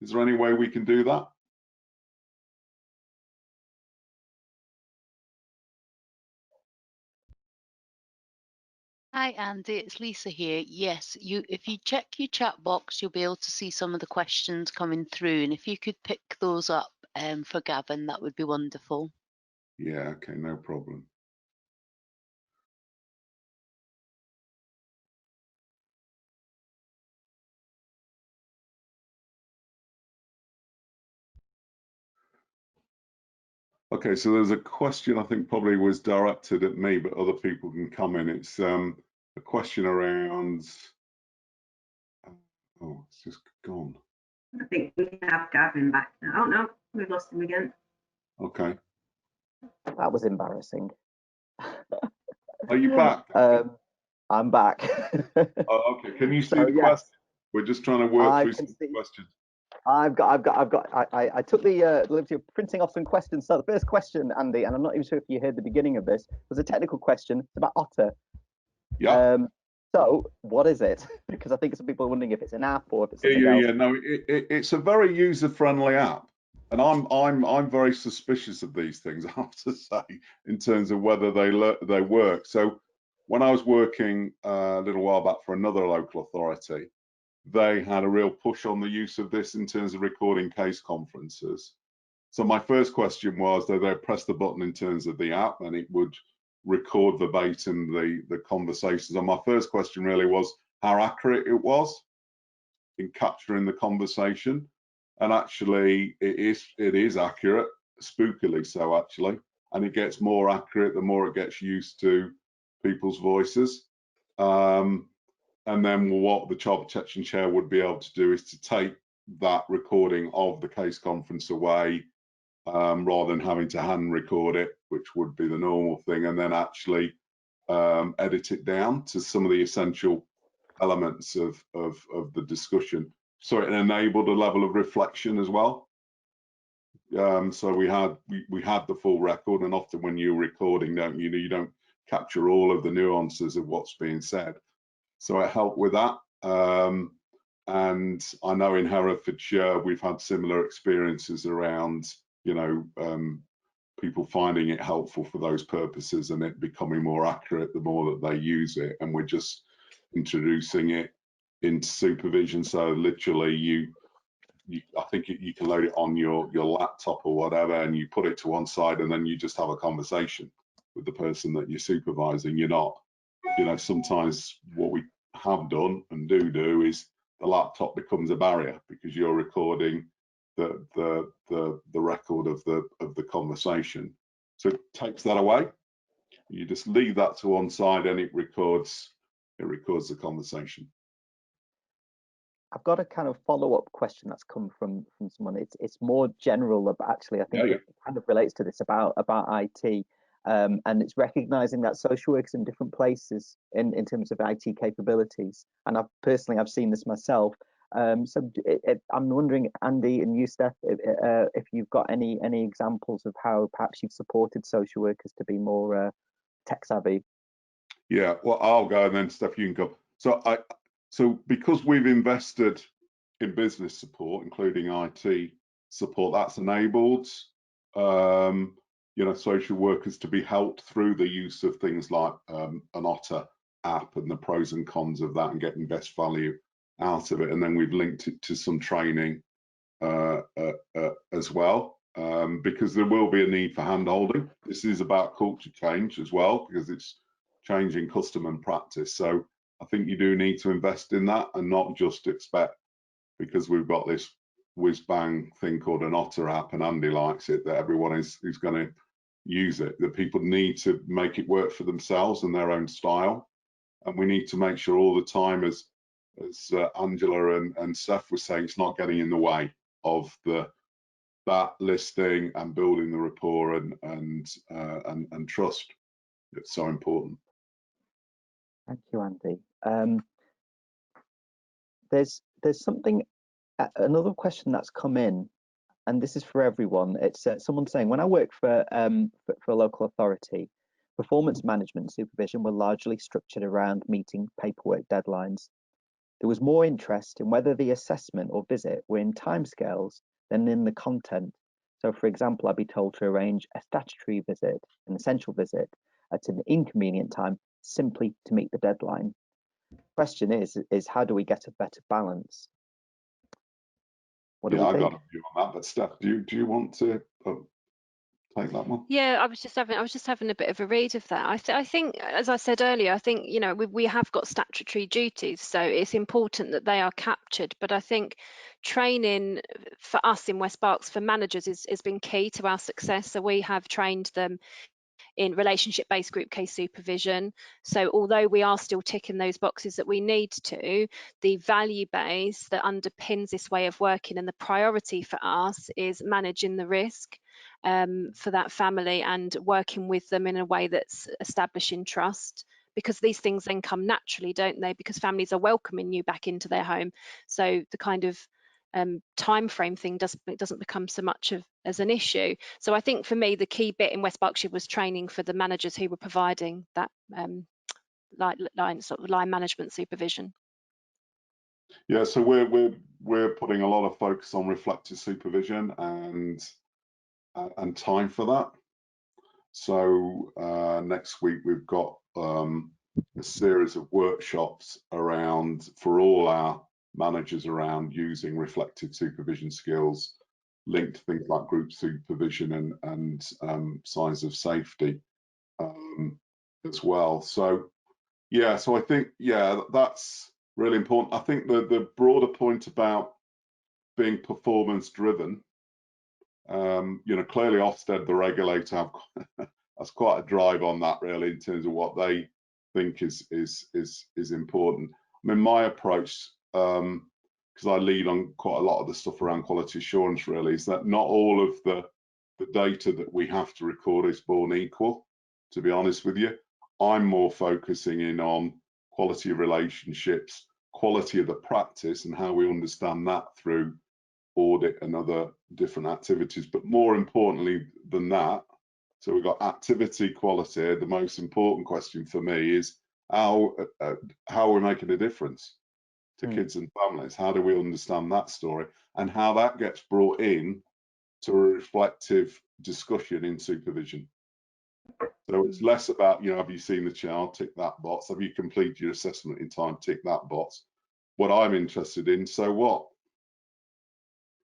Is there any way we can do that? Hi Andy, it's Lisa here. Yes, if you check your chat box, you'll be able to see some of the questions coming through, and if you could pick those up for Gavin, that would be wonderful. Yeah, okay, no problem. Okay, so there's a question I think probably was directed at me, but other people can come in. It's a question around, oh, it's just gone. I think we have Gavin back now. Oh no, we've lost him again. Okay. That was embarrassing. Are you back? I'm back. Oh, okay. Can you see So, the yes, question? We're just trying to work I through can some see. questions. I took the liberty of printing off some questions. So the first question, Andy, and I'm not even sure if you heard the beginning of this, was a technical question. It's about Otter. Yeah. So what is it? Because I think some people are wondering if it's an app or if it's something else. Yeah. No, it's a very user-friendly app, and I'm very suspicious of these things, I have to say, in terms of whether they work. So when I was working a little while back for another local authority, they had a real push on the use of this in terms of recording case conferences. So my first question was that they press the button in terms of the app and it would record verbatim the conversations. And my first question really was how accurate it was in capturing the conversation. And actually it is accurate, spookily so actually, and it gets more accurate the more it gets used to people's voices. And then what the child protection chair would be able to do is to take that recording of the case conference away, rather than having to hand record it, which would be the normal thing, and then actually edit it down to some of the essential elements of the discussion. So it enabled a level of reflection as well. So we had the full record, and often when you're recording, you don't capture all of the nuances of what's being said. So it helped with that. And I know in Herefordshire we've had similar experiences around, people finding it helpful for those purposes and it becoming more accurate the more that they use it. And we're just introducing it into supervision. So literally I think you can load it on your laptop or whatever, and you put it to one side and then you just have a conversation with the person that you're supervising. You're not, sometimes what we have done and do is the laptop becomes a barrier because you're recording the record of the conversation. So it takes that away. You just leave that to one side and it records the conversation. I've got a kind of follow-up question that's come from someone. It's more general, actually. I think it kind of relates to this about IT, and it's recognizing that social workers in different places in terms of IT capabilities. And I've seen this myself. So I'm wondering, Andy and you, Steph, if you've got any examples of how perhaps you've supported social workers to be more tech savvy. Yeah, well, I'll go and then Steph, you can go. So because we've invested in business support, including IT support, that's enabled social workers to be helped through the use of things like an Otter app and the pros and cons of that and getting best value out of it. And then we've linked it to some training as well, because there will be a need for hand-holding. This is about culture change as well, because it's changing custom and practice. So I think you do need to invest in that and not just expect, because we've got this whiz-bang thing called an Otter app and Andy likes it, that everyone is going to use it. That people need to make it work for themselves and their own style. And we need to make sure all the time, as Angela and Steph was saying, it's not getting in the way of that listing and building the rapport and trust. It's so important. Thank you, Andy. There's something, another question that's come in, and this is for everyone. It's someone saying, when I worked for a local authority, performance management supervision were largely structured around meeting paperwork deadlines. There was more interest in whether the assessment or visit were in timescales than in the content. So, for example, I'd be told to arrange a statutory visit, an essential visit, at an inconvenient time simply to meet the deadline. Question is how do we get a better balance? What do we think? I've got a view on that, but Steph, do you want to take that one? Yeah, I was just having a bit of a read of that. I think, as I said earlier, I think, you know, we have got statutory duties, so it's important that they are captured. But I think training for us in West Berks for managers has been key to our success. So we have trained them in relationship-based group case supervision. So although we are still ticking those boxes that we need to, the value base that underpins this way of working and the priority for us is managing the risk for that family and working with them in a way that's establishing trust, because these things then come naturally, don't they? Because families are welcoming you back into their home. So the kind of time frame thing doesn't become so much as an issue. So I think for me the key bit in West Berkshire was training for the managers who were providing that line management supervision. Yeah, so we're putting a lot of focus on reflective supervision and time for that. So next week we've got a series of workshops around for all our managers around using reflective supervision skills linked to things like group supervision and signs of safety as well. So yeah, so I think, yeah, that's really important. I think the broader point about being performance driven, you know, clearly Ofsted, the regulator, has quite a drive on that really in terms of what they think is important. I mean, my approach, because I lead on quite a lot of the stuff around quality assurance really, is that not all of the data that we have to record is born equal, to be honest with you. I'm more focusing in on quality of relationships, quality of the practice and how we understand that through audit and other different activities. But more importantly than that, so we've got activity quality. The most important question for me is how we're making a difference to kids and families. How do we understand that story and how that gets brought in to a reflective discussion in supervision? So it's less about, you know, have you seen the child, tick that box, have you completed your assessment in time, tick that box. What I'm interested in, so what?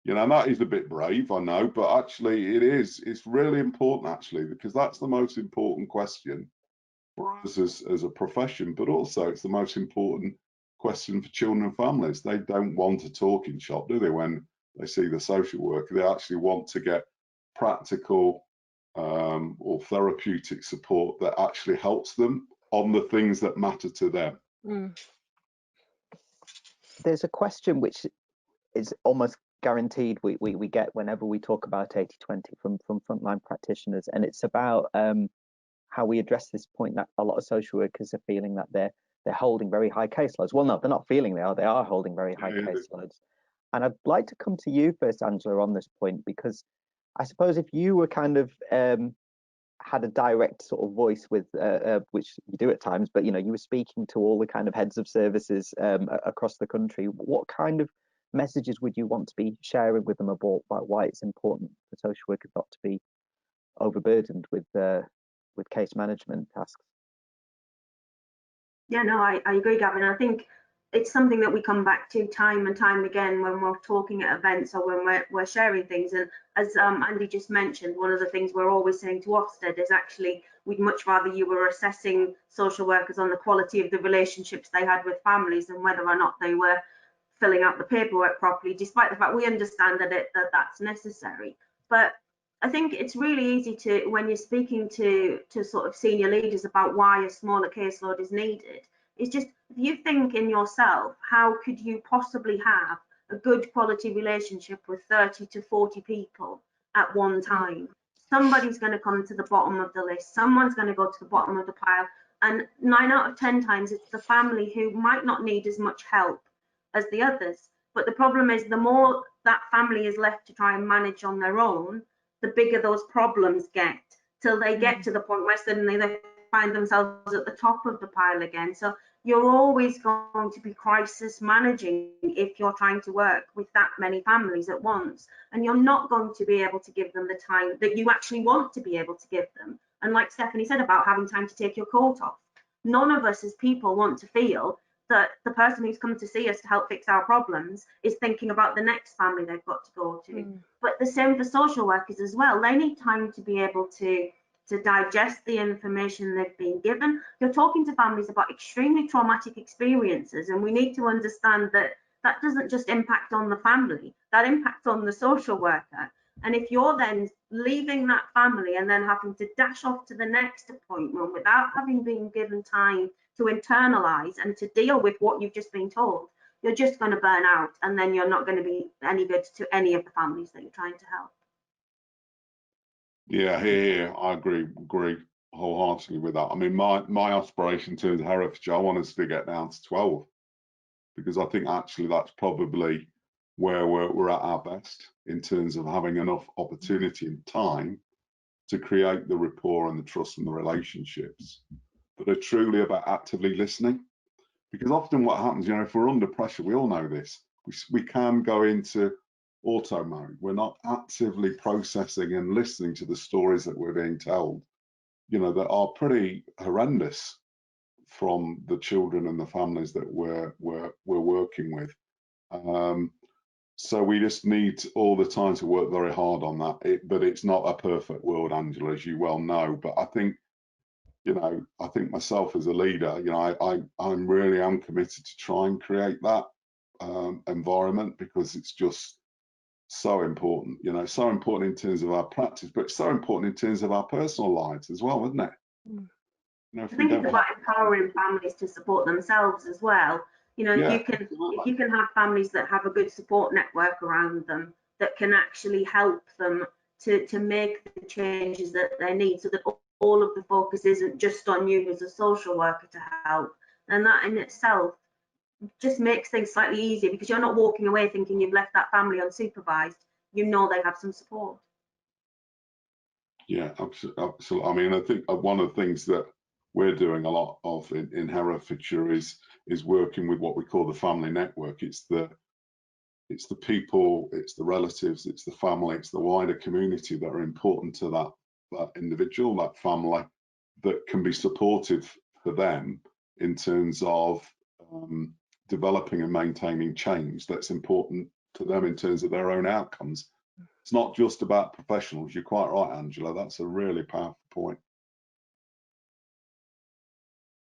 You know, and that is a bit brave, I know, but actually it's really important actually, because that's the most important question for us as a profession, but also it's the most important question for children and families. They don't want a talking shop, do they, when they see the social worker? They actually want to get practical or therapeutic support that actually helps them on the things that matter to them. There's a question which is almost guaranteed we get whenever we talk about 80/20 from frontline practitioners, and it's about how we address this point that a lot of social workers are feeling that they're holding very high caseloads. Well, no, they're not feeling they are holding very high caseloads. And I'd like to come to you first, Angela, on this point, because I suppose if you were kind of had a direct sort of voice with which you do at times, but you know, you were speaking to all the kind of heads of services across the country, what kind of messages would you want to be sharing with them about why it's important for social workers not to be overburdened with case management tasks? Yeah, no, I agree, Gavin. I think it's something that we come back to time and time again when we're talking at events or when we're sharing things. And as Andy just mentioned, one of the things we're always saying to Ofsted is actually we'd much rather you were assessing social workers on the quality of the relationships they had with families than whether or not they were filling out the paperwork properly, despite the fact we understand that that's necessary. But I think it's really easy to, when you're speaking to sort of senior leaders about why a smaller caseload is needed, it's just, if you think in yourself, how could you possibly have a good quality relationship with 30 to 40 people at one time? Somebody's going to come to the bottom of the list. Someone's going to go to the bottom of the pile. And 9 out of 10 times, it's the family who might not need as much help as the others. But the problem is, the more that family is left to try and manage on their own, the bigger those problems get, till they get to the point where suddenly they find themselves at the top of the pile again. So you're always going to be crisis managing if you're trying to work with that many families at once, and you're not going to be able to give them the time that you actually want to be able to give them. And like Stephanie said about having time to take your coat off, none of us as people want to feel that the person who's come to see us to help fix our problems is thinking about the next family they've got to go to. But the same for social workers as well. They need time to be able to digest the information they've been given. You're talking to families about extremely traumatic experiences, and we need to understand that that doesn't just impact on the family, that impacts on the social worker. And if you're then leaving that family and then having to dash off to the next appointment without having been given time to internalize and to deal with what you've just been told, you're just going to burn out, and then you're not going to be any good to any of the families that you're trying to help. Yeah, here I agree wholeheartedly with that. I mean, my aspiration in terms of Herefordshire, I want us to get down to 12, because I think actually that's probably where we're at our best in terms of having enough opportunity and time to create the rapport and the trust and the relationships that are truly about actively listening. Because often what happens, you know, if we're under pressure, we all know this, we can go into auto mode. We're not actively processing and listening to the stories that we're being told, you know, that are pretty horrendous from the children and the families that we're working with. So we just need all the time to work very hard on that. But it's not a perfect world, Angela, as you well know. But I think, you know, I think myself as a leader, you know, I'm really am committed to try and create that environment, because it's just so important, you know, so important in terms of our practice, but so important in terms of our personal lives as well, isn't it? You know, I think it's about empowering families to support themselves as well. You know, Yeah, if you can have families that have a good support network around them that can actually help them to make the changes that they need, so that all of the focus isn't just on you as a social worker to help, and that in itself just makes things slightly easier, because you're not walking away thinking you've left that family unsupervised. You know they have some support. Yeah, absolutely. I mean, I think one of the things that we're doing a lot of in Herefordshire is working with what we call the family network. It's the people, it's the relatives, it's the family, it's the wider community that are important to that individual, that family, that can be supportive for them in terms of developing and maintaining change that's important to them in terms of their own outcomes. It's not just about professionals. You're quite right, Angela. That's a really powerful point.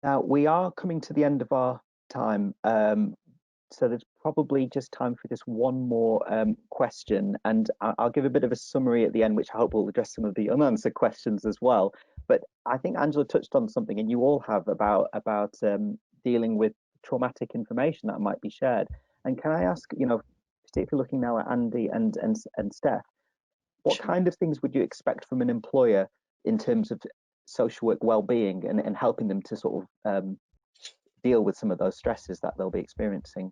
Now, we are coming to the end of our time, so there's probably just time for just one more question, and I'll give a bit of a summary at the end, which I hope will address some of the unanswered questions as well. But I think Angela touched on something, and you all have, about dealing with traumatic information that might be shared. And can I ask, you know, particularly looking now at Andy and Steph, what kind of things would you expect from an employer in terms of social work well-being and helping them to sort of deal with some of those stresses that they'll be experiencing?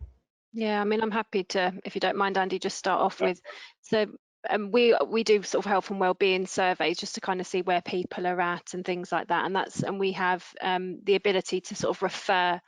Yeah, I mean, I'm happy to, if you don't mind, Andy, just start off with. So we do sort of health and wellbeing surveys just to kind of see where people are at and things like that, and we have the ability to sort of refer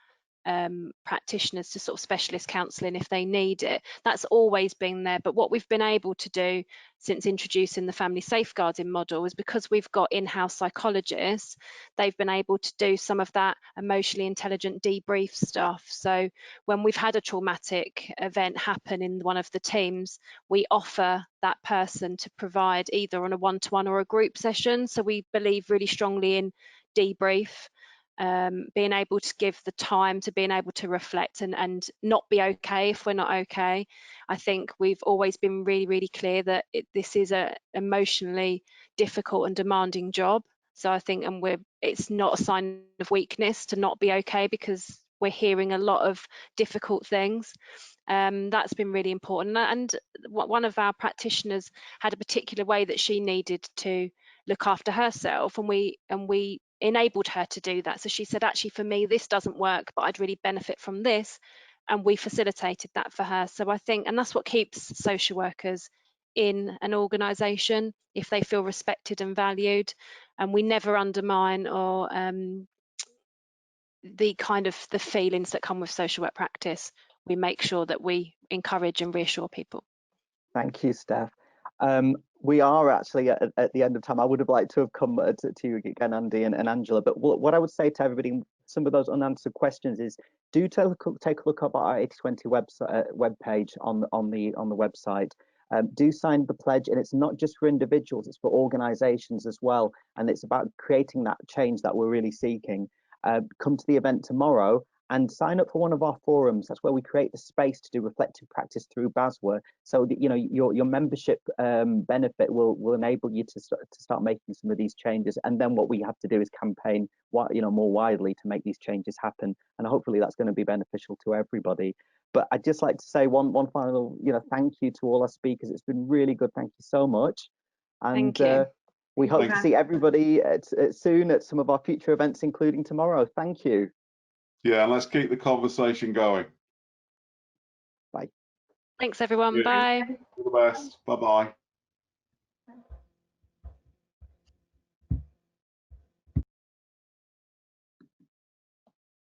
practitioners to sort of specialist counselling if they need it. That's always been there, but what we've been able to do since introducing the family safeguarding model is, because we've got in-house psychologists, they've been able to do some of that emotionally intelligent debrief stuff. So when we've had a traumatic event happen in one of the teams, we offer that person to provide either on a one-to-one or a group session. So we believe really strongly in debrief. Being able to give the time to being able to reflect and not be okay if we're not okay. I think we've always been really, really clear that this is a emotionally difficult and demanding job. So I think, it's not a sign of weakness to not be okay, because we're hearing a lot of difficult things. That's been really important. And one of our practitioners had a particular way that she needed to look after herself, and we enabled her to do that. So she said, actually, for me, this doesn't work, but I'd really benefit from this. And we facilitated that for her. So I think, and that's what keeps social workers in an organisation, if they feel respected and valued. And we never undermine or the kind of the feelings that come with social work practice. We make sure that we encourage and reassure people. Thank you, Steph. We are actually at the end of time. I would have liked to have come to you again, Andy and Angela. But what I would say to everybody, some of those unanswered questions is, do take a look at our 80/20 webpage on the website. Do sign the pledge, and it's not just for individuals; it's for organisations as well. And it's about creating that change that we're really seeking. Come to the event tomorrow and sign up for one of our forums. That's where we create the space to do reflective practice through BASWA. So that, you know, your membership benefit will enable you to start making some of these changes. And then what we have to do is campaign, you know, more widely to make these changes happen. And hopefully that's going to be beneficial to everybody. But I'd just like to say one final, you know, thank you to all our speakers. It's been really good. Thank you so much. And Thank you. we hope to see everybody soon at some of our future events, including tomorrow. Thank you. Yeah, and let's keep the conversation going. Bye. Thanks, everyone. Yeah. Bye. All the best. Bye-bye.